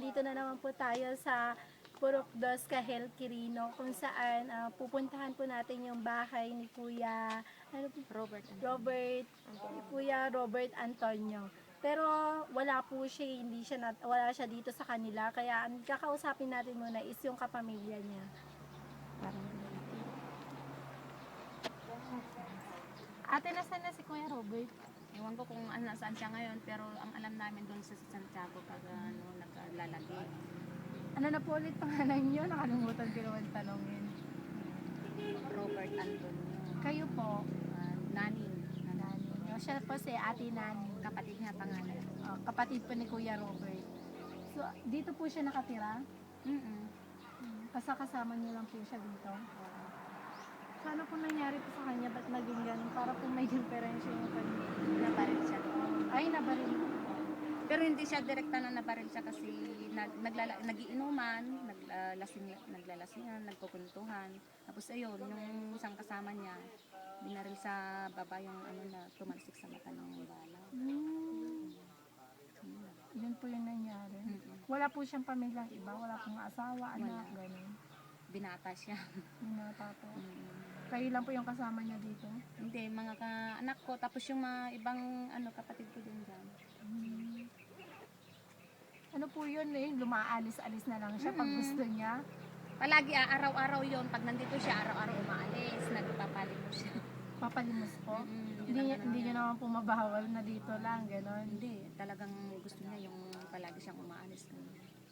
nandito na naman po tayo sa Purok Dos, Kahel, Quirino, kung saan pupuntahan po natin yung bahay ni Kuya Robert, ni Kuya Robert Antonio. Pero wala po siya, wala siya dito sa kanila, kaya ang kakausapin natin muna is yung kapamilya niya. Ate, nasaan na si Kuya Robert? Ewan ko kung nasaan siya ngayon, pero ang alam namin doon sa Santiago pag naglalagi. Ano na po ulit pangalan niyo? Nakalimutan ko naman tanongin. Robert Antonio. Kayo po? Nanin. Nani. Siya po si Ate Nani. Kapatid niya pangalan. Kapatid po ni Kuya Robert. So, dito po siya nakatira? Kasama niyo lang po siya dito? So, ano po nangyari po sa kanya? Ba't naging ganun? Para po may diferensya yung kanya. Nabaril siya doon. Ay, nabaril. Pero hindi siya direkta na nabaril siya kasi nagiinuman, naglalasingan, nagkukuntuhan. Tapos ayun, yung isang kasama niya, binaril sa baba yung tumalsik sa mata ng bala. Yun po yung nangyari. Wala po siyang pamilyang iba? Wala pong asawa, anak, ganun? Binata siya. Binata po. Kayo lang po yung kasama niya dito? Hindi, mga anak ko, tapos yung mga ibang kapatid ko din dyan. Ano po yun eh? Lumaalis-alis na lang siya pag gusto niya? Palagi araw-araw yon, pag nandito siya, araw-araw umaalis, nagpapalimos siya. Papalimos po? Hindi niyo naman po mabawal na dito lang, gano'n? Hindi, talagang gusto niya yung palagi siyang umaalis.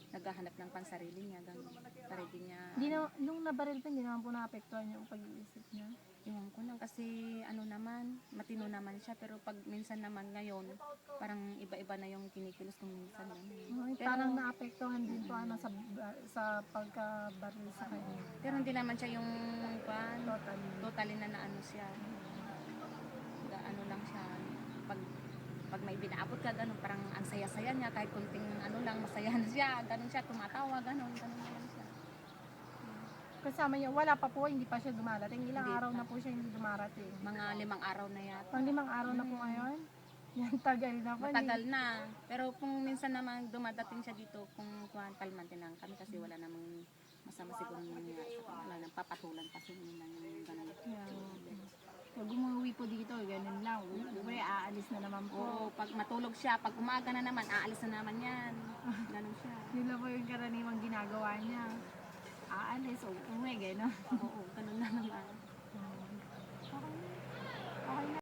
Naghahanap ng pansarili niya, gano'n. Para di niya... Nung nabaril pa, hindi naman po naapektuhan yung pag-iisip niya? Iwan ko lang kasi matino naman siya, pero pag minsan naman ngayon, parang iba-iba na yung kinikilos kung minsan. Pero, parang naapektuhan din po sa pagkabaril sa kanya. Pero hindi naman siya yung totally na siya. Lang siya. Pag may binaabot ka, gano'n, parang ang saya-saya niya, kahit kunting lang, masaya na siya, gano'n siya, tumatawa, gano'n na lang siya. Kasama niya, wala pa po, hindi pa siya dumarating. Ilang araw na po siya hindi dumarating? Mga 5 araw na yata. Pang 5 araw na po ngayon? Yan, tagal na po. Matagal na. Pero kung minsan naman dumadating siya dito, kung palmante lang kami kasi wala namang masama siguro niya. Wala nang papatulan pa siya ng gano'n. Pag umuwi po dito, ganun lang. Uwi, aalis na naman po. Oo, pag matulog siya, pag umaga na naman, aalis na naman yan. Ganun siya. Yun lang po yung karaniwang ginagawa niya. Aalis, uwi, gano'n. Oo, ganun na naman. Okay na.